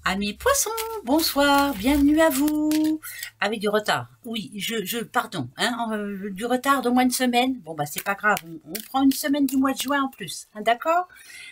Amis poissons, bonsoir, bienvenue à vous. Avec du retard, oui, pardon, hein, du retard de moins une semaine. Bon, bah, c'est pas grave, on prend une semaine du mois de juin en plus, hein, d'accord?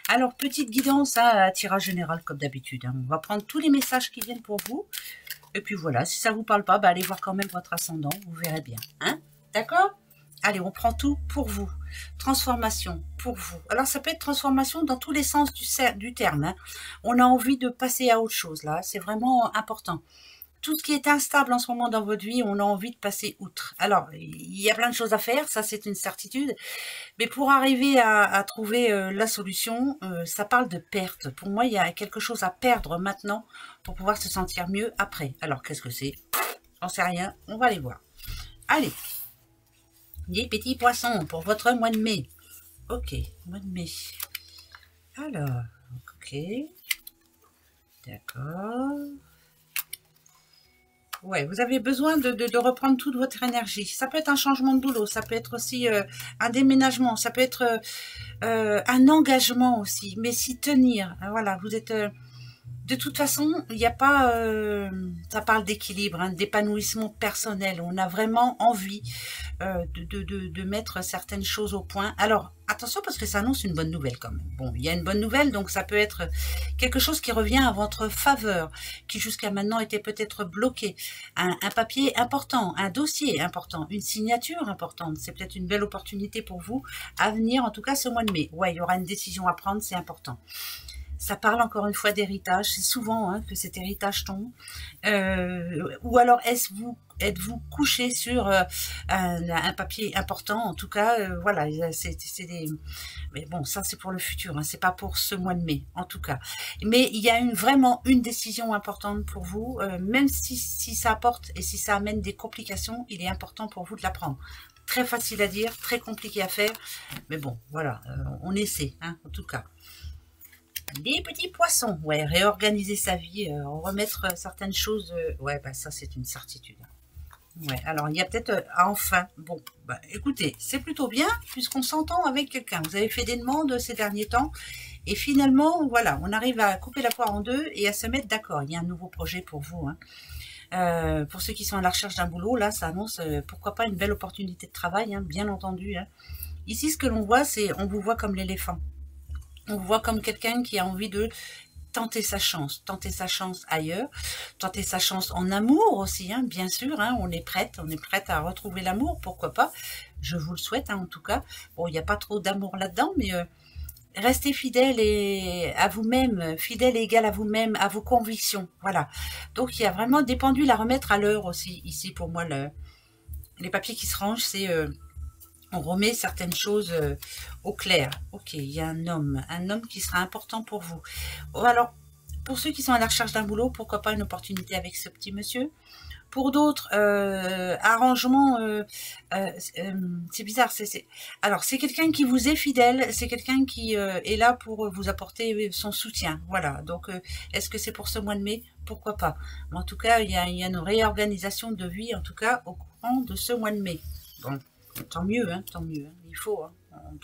Alors, petite guidance, hein, à tirage général comme d'habitude. Hein. On va prendre tous les messages qui viennent pour vous. Et puis voilà, si ça vous parle pas, bah, allez voir quand même votre ascendant, vous verrez bien, hein, d'accord? Allez, on prend tout pour vous. Transformation pour vous. Alors, ça peut être transformation dans tous les sens du terme. Hein. On a envie de passer à autre chose, là. C'est vraiment important. Tout ce qui est instable en ce moment dans votre vie, on a envie de passer outre. Alors, il y a plein de choses à faire, ça c'est une certitude. Mais pour arriver à trouver la solution, ça parle de perte. Pour moi, il y a quelque chose à perdre maintenant pour pouvoir se sentir mieux après. Alors, qu'est-ce que c'est? J'en sais rien, on va aller voir. Allez, les petits poissons pour votre mois de mai. Ok, mois de mai. Alors, ok. D'accord. Ouais, vous avez besoin de reprendre toute votre énergie. Ça peut être un changement de boulot, ça peut être aussi un déménagement, ça peut être un engagement aussi, mais s'y tenir. Voilà, vous êtes... de toute façon, il n'y a pas... ça parle d'équilibre, hein, d'épanouissement personnel. On a vraiment envie de mettre certaines choses au point. Alors, attention parce que ça annonce une bonne nouvelle quand même. Bon, il y a une bonne nouvelle, donc ça peut être quelque chose qui revient à votre faveur, qui jusqu'à maintenant était peut-être bloqué. Un papier important, un dossier important, une signature importante. C'est peut-être une belle opportunité pour vous à venir, en tout cas ce mois de mai. Ouais, il y aura une décision à prendre, c'est important. Ça parle encore une fois d'héritage. C'est souvent hein, que cet héritage tombe. Ou alors êtes-vous couché sur un papier important? En tout cas, voilà, c'est des... Mais bon, ça c'est pour le futur, hein, c'est pas pour ce mois de mai, en tout cas. Mais il y a vraiment une décision importante pour vous, même si ça apporte et si ça amène des complications, il est important pour vous de la prendre. Très facile à dire, très compliqué à faire, mais bon, voilà, on essaie, hein, en tout cas. Les petits poissons, ouais, réorganiser sa vie, remettre certaines choses, ouais, bah ça c'est une certitude. Ouais, alors il y a peut-être enfin, bon, bah écoutez, c'est plutôt bien puisqu'on s'entend avec quelqu'un. Vous avez fait des demandes ces derniers temps et finalement, voilà, on arrive à couper la poire en deux et à se mettre d'accord. Il y a un nouveau projet pour vous. Hein. Pour ceux qui sont à la recherche d'un boulot, là, ça annonce pourquoi pas une belle opportunité de travail, hein, bien entendu. Hein. Ici, ce que l'on voit, c'est on vous voit comme l'éléphant. On vous voit comme quelqu'un qui a envie de tenter sa chance ailleurs, tenter sa chance en amour aussi, hein, bien sûr, hein, on est prête à retrouver l'amour, pourquoi pas, je vous le souhaite hein, en tout cas. Bon, il n'y a pas trop d'amour là-dedans, mais restez fidèle à vous-même, fidèle et égal à vous-même, à vos convictions, voilà. Donc il y a vraiment des pendules à remettre à l'heure aussi, ici pour moi, les papiers qui se rangent, c'est... on remet certaines choses au clair. Ok, il y a un homme qui sera important pour vous. Alors, pour ceux qui sont à la recherche d'un boulot, pourquoi pas une opportunité avec ce petit monsieur. Pour d'autres, arrangement, c'est bizarre. Alors, c'est quelqu'un qui vous est fidèle, c'est quelqu'un qui est là pour vous apporter son soutien. Voilà, donc est-ce que c'est pour ce mois de mai? Pourquoi pas. Mais en tout cas, il y a une réorganisation de vie, en tout cas, au courant de ce mois de mai. Bon. Tant mieux, hein, tant mieux. Hein, il faut. Hein.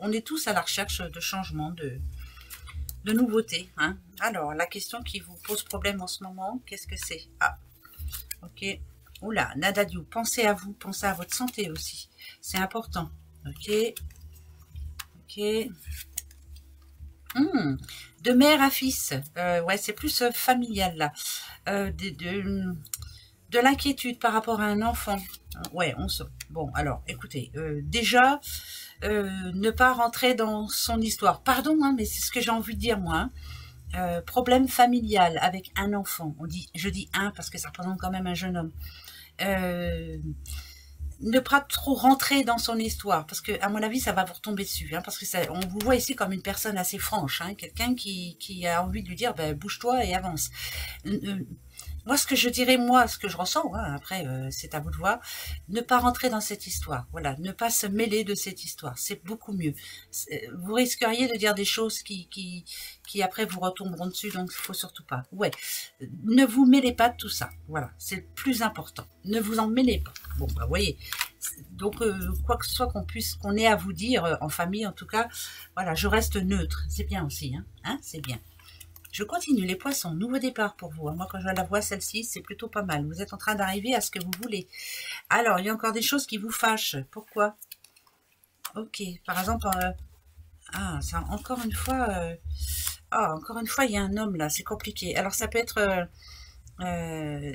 On est tous à la recherche de changements, de nouveautés. Hein. Alors, la question qui vous pose problème en ce moment, qu'est-ce que c'est? Ah, ok. Oula, Nadadiou, pensez à vous, pensez à votre santé aussi. C'est important. Ok. Ok. De mère à fils. Ouais, c'est plus familial là. De l'inquiétude par rapport à un enfant. Ouais, on se... Bon, alors, écoutez, déjà, ne pas rentrer dans son histoire. Pardon, hein, mais c'est ce que j'ai envie de dire, moi. Hein. Problème familial avec un enfant. Je dis un parce que ça représente quand même un jeune homme. Ne pas trop rentrer dans son histoire, parce que à mon avis, ça va vous retomber dessus. Hein, parce que on vous voit ici comme une personne assez franche, hein, quelqu'un qui a envie de lui dire, ben, bouge-toi et avance. Moi, ce que je dirais, moi, ce que je ressens, hein, après, c'est à vous de voir, ne pas rentrer dans cette histoire. Voilà, ne pas se mêler de cette histoire. C'est beaucoup mieux. Vous risqueriez de dire des choses qui après vous retomberont dessus, donc il faut surtout pas. Ouais, ne vous mêlez pas de tout ça. Voilà, c'est le plus important. Ne vous en mêlez pas. Bon, bah, voyez. Donc, quoi que ce soit qu'on ait à vous dire, en famille en tout cas, voilà, je reste neutre. C'est bien aussi, hein, c'est bien. Je continue, les poissons, nouveau départ pour vous. Moi, quand je la vois, celle-ci, c'est plutôt pas mal. Vous êtes en train d'arriver à ce que vous voulez. Alors, il y a encore des choses qui vous fâchent. Pourquoi? Ok, par exemple, ça, encore une fois, encore une fois, il y a un homme là, c'est compliqué. Alors, ça peut être,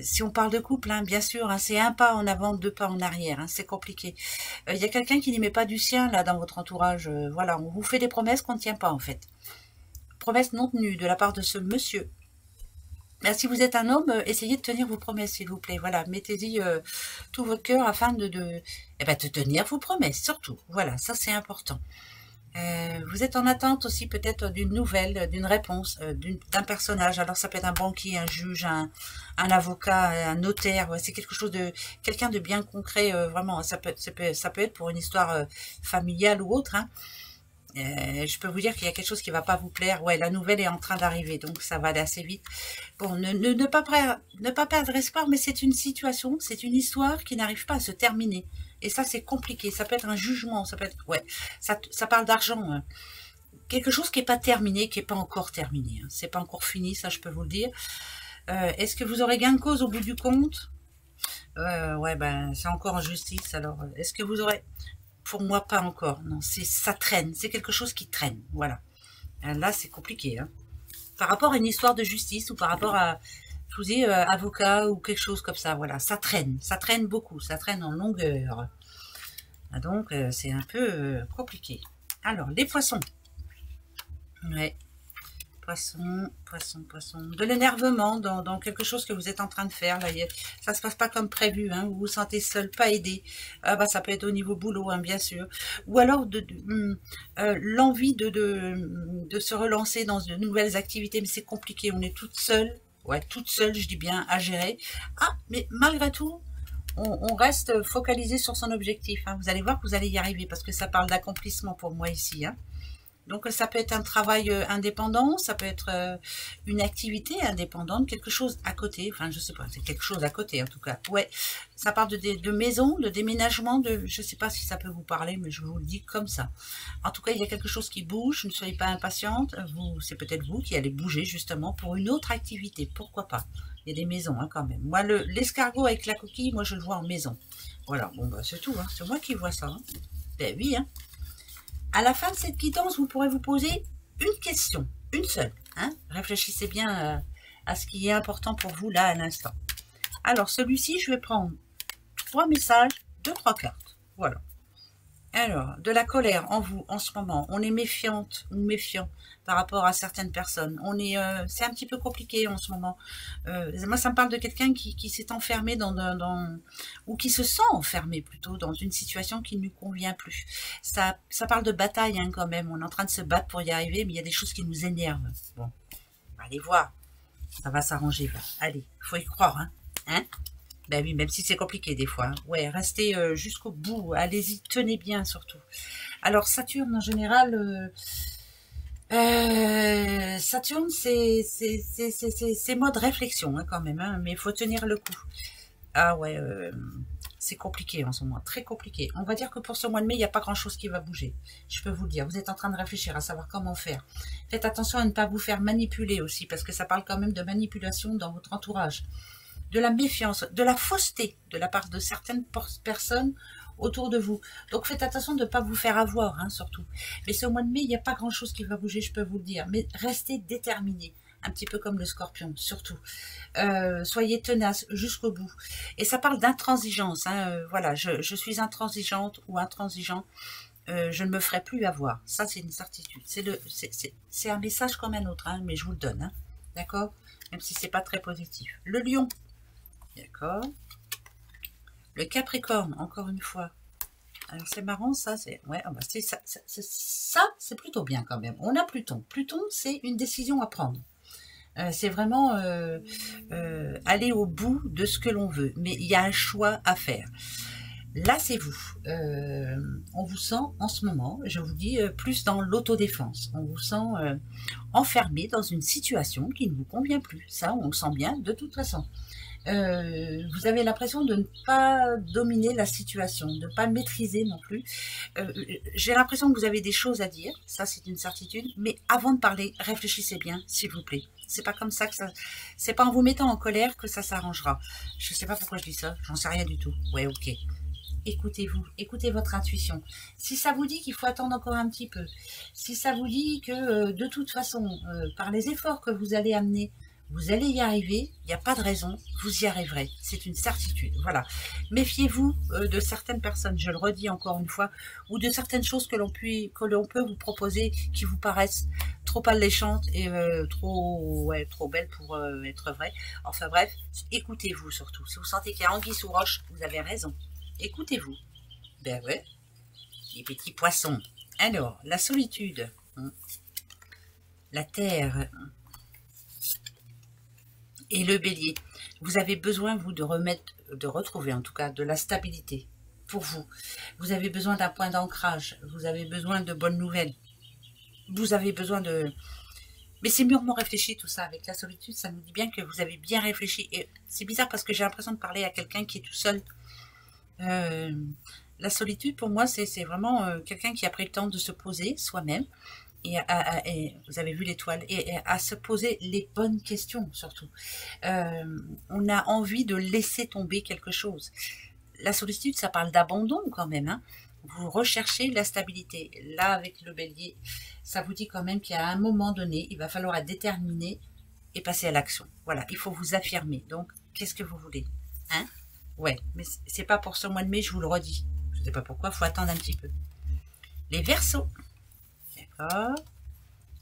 si on parle de couple, hein, bien sûr, hein, c'est un pas en avant, deux pas en arrière, hein, c'est compliqué. Il y a quelqu'un qui n'y met pas du sien là dans votre entourage. Voilà, on vous fait des promesses qu'on ne tient pas en fait. Promesses non tenues de la part de ce monsieur. Ben, si vous êtes un homme, essayez de tenir vos promesses, s'il vous plaît. Voilà, mettez-y tout votre cœur afin eh ben, de tenir vos promesses, surtout. Voilà, ça c'est important. Vous êtes en attente aussi peut-être d'une nouvelle, d'une réponse, d'un personnage. Alors ça peut être un banquier, un juge, un avocat, un notaire. Ouais, c'est quelque chose de quelqu'un de bien concret. Vraiment, ça peut être pour une histoire familiale ou autre. Hein. Je peux vous dire qu'il y a quelque chose qui ne va pas vous plaire. Ouais, la nouvelle est en train d'arriver, donc ça va aller assez vite. Bon, ne pas perdre espoir, mais c'est une situation, c'est une histoire qui n'arrive pas à se terminer. Et ça, c'est compliqué. Ça peut être un jugement, ça peut être... Ouais, ça parle d'argent. Hein. Quelque chose qui n'est pas terminé, qui n'est pas encore terminé. Hein. C'est pas encore fini, ça, je peux vous le dire. Est-ce que vous aurez gain de cause au bout du compte? Ouais, ben, c'est encore en justice. Alors, est-ce que vous aurez... Pour moi, pas encore. Non, ça traîne. C'est quelque chose qui traîne. Voilà. Là, c'est compliqué. Hein. Par rapport à une histoire de justice ou par rapport à, je vous dis, avocat ou quelque chose comme ça. Voilà, ça traîne. Ça traîne beaucoup. Ça traîne en longueur. Donc, c'est un peu compliqué. Alors, les poissons. Ouais. Poisson. De l'énervement dans quelque chose que vous êtes en train de faire. Là, ça se passe pas comme prévu. Hein, vous vous sentez seul, pas aidé. Ça peut être au niveau boulot, hein, bien sûr. Ou alors l'envie de se relancer dans de nouvelles activités. Mais c'est compliqué. On est toute seule. Ouais, toute seule, je dis bien, à gérer. Mais malgré tout, on reste focalisé sur son objectif. Hein. Vous allez voir que vous allez y arriver parce que ça parle d'accomplissement pour moi ici. Hein. Donc, ça peut être un travail indépendant, ça peut être une activité indépendante, quelque chose à côté. Enfin, je sais pas, c'est quelque chose à côté en tout cas. Ouais, ça parle de maison, de déménagement, je sais pas si ça peut vous parler, mais je vous le dis comme ça. En tout cas, il y a quelque chose qui bouge, ne soyez pas impatiente. C'est peut-être vous qui allez bouger justement pour une autre activité, pourquoi pas. Il y a des maisons hein, quand même. Moi, l'escargot avec la coquille, moi je le vois en maison. Voilà, bon, bah, c'est tout, hein. C'est moi qui vois ça. Hein. Ben oui, hein. À la fin de cette quittance, vous pourrez vous poser une question, une seule. Hein. Réfléchissez bien à ce qui est important pour vous là à l'instant. Alors, celui-ci, je vais prendre 3 messages, 2-3 cartes. Voilà. Alors, de la colère en vous en ce moment. On est méfiante ou méfiant par rapport à certaines personnes. C'est un petit peu compliqué en ce moment. Moi, ça me parle de quelqu'un qui s'est enfermé ou qui se sent enfermé plutôt dans une situation qui ne lui convient plus. Ça parle de bataille hein, quand même. On est en train de se battre pour y arriver, mais il y a des choses qui nous énervent. Bon, allez voir. Ça va s'arranger. Allez, faut y croire. Hein. Ben oui, même si c'est compliqué des fois. Hein. Ouais, restez jusqu'au bout. Allez-y, tenez bien surtout. Alors, Saturne, en général, Saturne, c'est mode réflexion hein, quand même. Hein, mais il faut tenir le coup. Ah ouais, c'est compliqué en ce moment. Très compliqué. On va dire que pour ce mois de mai, il n'y a pas grand-chose qui va bouger. Je peux vous le dire. Vous êtes en train de réfléchir à savoir comment faire. Faites attention à ne pas vous faire manipuler aussi, parce que ça parle quand même de manipulation dans votre entourage. De la méfiance, de la fausseté de la part de certaines personnes autour de vous. Donc faites attention de ne pas vous faire avoir, hein, surtout. Mais ce mois de mai, il n'y a pas grand-chose qui va bouger, je peux vous le dire. Mais restez déterminés, un petit peu comme le scorpion, surtout. Soyez tenaces jusqu'au bout. Et ça parle d'intransigeance. Hein, voilà, je suis intransigeante ou intransigeant. Je ne me ferai plus avoir. Ça, c'est une certitude. C'est un message comme un autre, hein, mais je vous le donne. Hein, d'accord? Même si c'est pas très positif. Le lion. D'accord. Le Capricorne, encore une fois. Alors, c'est marrant, ça, c'est... Ouais, ça, c'est plutôt bien, quand même. On a Pluton. Pluton, c'est une décision à prendre. C'est vraiment aller au bout de ce que l'on veut. Mais il y a un choix à faire. Là, c'est vous. On vous sent, en ce moment, je vous dis, plus dans l'autodéfense. On vous sent enfermé dans une situation qui ne vous convient plus. Ça, on le sent bien, de toute façon. Vous avez l'impression de ne pas dominer la situation, de ne pas maîtriser non plus. J'ai l'impression que vous avez des choses à dire, ça c'est une certitude, mais avant de parler, réfléchissez bien, s'il vous plaît. C'est pas comme ça que ça... C'est pas en vous mettant en colère que ça s'arrangera. Je sais pas pourquoi je dis ça, j'en sais rien du tout. Ouais, ok. Écoutez-vous, écoutez votre intuition. Si ça vous dit qu'il faut attendre encore un petit peu, si ça vous dit que de toute façon, par les efforts que vous allez amener, vous allez y arriver, il n'y a pas de raison, vous y arriverez. C'est une certitude. Voilà. Méfiez-vous de certaines personnes, je le redis encore une fois, ou de certaines choses que l'on peut vous proposer qui vous paraissent trop alléchantes et trop belles pour être vraies. Enfin bref, écoutez-vous surtout. Si vous sentez qu'il y a anguille sous roche, vous avez raison. Écoutez-vous. Ben ouais, les petits poissons. Alors, la solitude, la terre et le bélier. Vous avez besoin, vous, de retrouver en tout cas de la stabilité pour vous. Vous avez besoin d'un point d'ancrage. Vous avez besoin de bonnes nouvelles. Vous avez besoin de... Mais c'est mûrement réfléchi tout ça. Avec la solitude, ça nous dit bien que vous avez bien réfléchi. Et c'est bizarre parce que j'ai l'impression de parler à quelqu'un qui est tout seul. La solitude, pour moi, c'est vraiment quelqu'un qui a pris le temps de se poser soi-même, et vous avez vu l'étoile, et à se poser les bonnes questions, surtout. On a envie de laisser tomber quelque chose. La solitude, ça parle d'abandon quand même, hein. Vous recherchez la stabilité. Là, avec le bélier, ça vous dit quand même qu'à un moment donné, il va falloir être déterminé et passer à l'action. Voilà, il faut vous affirmer. Donc, qu'est-ce que vous voulez, hein? Ouais, mais c'est pas pour ce mois de mai, je vous le redis. Je ne sais pas pourquoi, il faut attendre un petit peu. Les Verseaux. D'accord.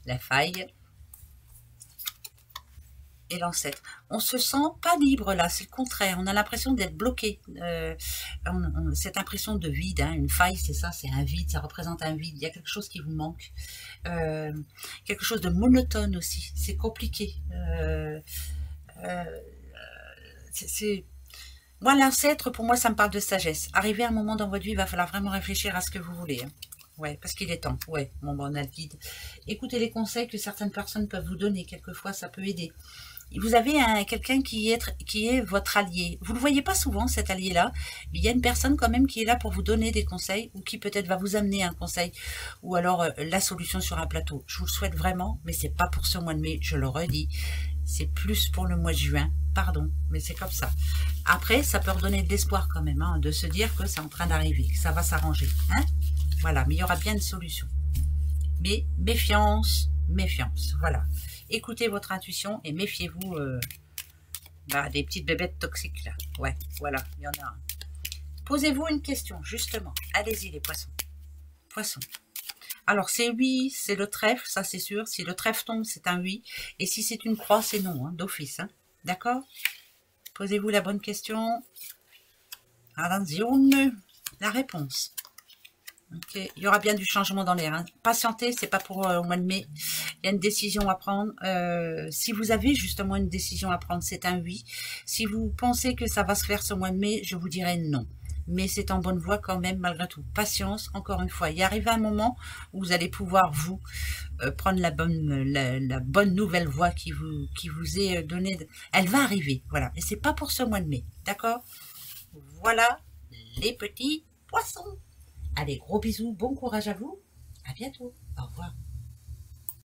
La faille. Et l'ancêtre. On se sent pas libre là, c'est le contraire. On a l'impression d'être bloqué. Cette impression de vide, hein, une faille, c'est ça, c'est un vide, ça représente un vide. Il y a quelque chose qui vous manque. Quelque chose de monotone aussi. C'est compliqué. C'est... Moi, l'ancêtre, pour moi, ça me parle de sagesse. Arrivé à un moment dans votre vie, il va falloir vraiment réfléchir à ce que vous voulez. Hein. Ouais, parce qu'il est temps. Ouais, bon, on a le vide. Écoutez les conseils que certaines personnes peuvent vous donner. Quelquefois, ça peut aider. Vous avez quelqu'un qui est votre allié. Vous ne le voyez pas souvent, cet allié-là. Mais il y a une personne quand même qui est là pour vous donner des conseils ou qui peut-être va vous amener un conseil ou alors la solution sur un plateau. Je vous le souhaite vraiment, mais c'est pas pour ce mois de mai, je le redis. C'est plus pour le mois de juin. Pardon, mais c'est comme ça. Après, ça peut redonner de l'espoir quand même, hein, de se dire que c'est en train d'arriver, que ça va s'arranger. Hein, voilà, mais il y aura bien une solution. Mais méfiance, méfiance, voilà. Écoutez votre intuition et méfiez-vous des petites bébêtes toxiques là. Ouais, voilà, il y en a un. Posez-vous une question, justement. Allez-y les poissons. Poissons. Alors c'est oui, c'est le trèfle, ça c'est sûr. Si le trèfle tombe, c'est un oui. Et si c'est une croix, c'est non, hein, d'office. Hein. D'accord? Posez-vous la bonne question. Attention, la réponse. Okay. Il y aura bien du changement dans l'air. Hein. Patientez, c'est pas pour au mois de mai. Il y a une décision à prendre. Si vous avez justement une décision à prendre, c'est un oui. Si vous pensez que ça va se faire ce mois de mai, je vous dirais non. Mais c'est en bonne voie quand même, malgré tout. Patience, encore une fois. Il arrive un moment où vous allez pouvoir, vous, prendre la bonne nouvelle voie qui vous est donnée. Elle va arriver, voilà. Et c'est pas pour ce mois de mai, d'accord? Voilà, les petits poissons. Allez, gros bisous, bon courage à vous. À bientôt. Au revoir.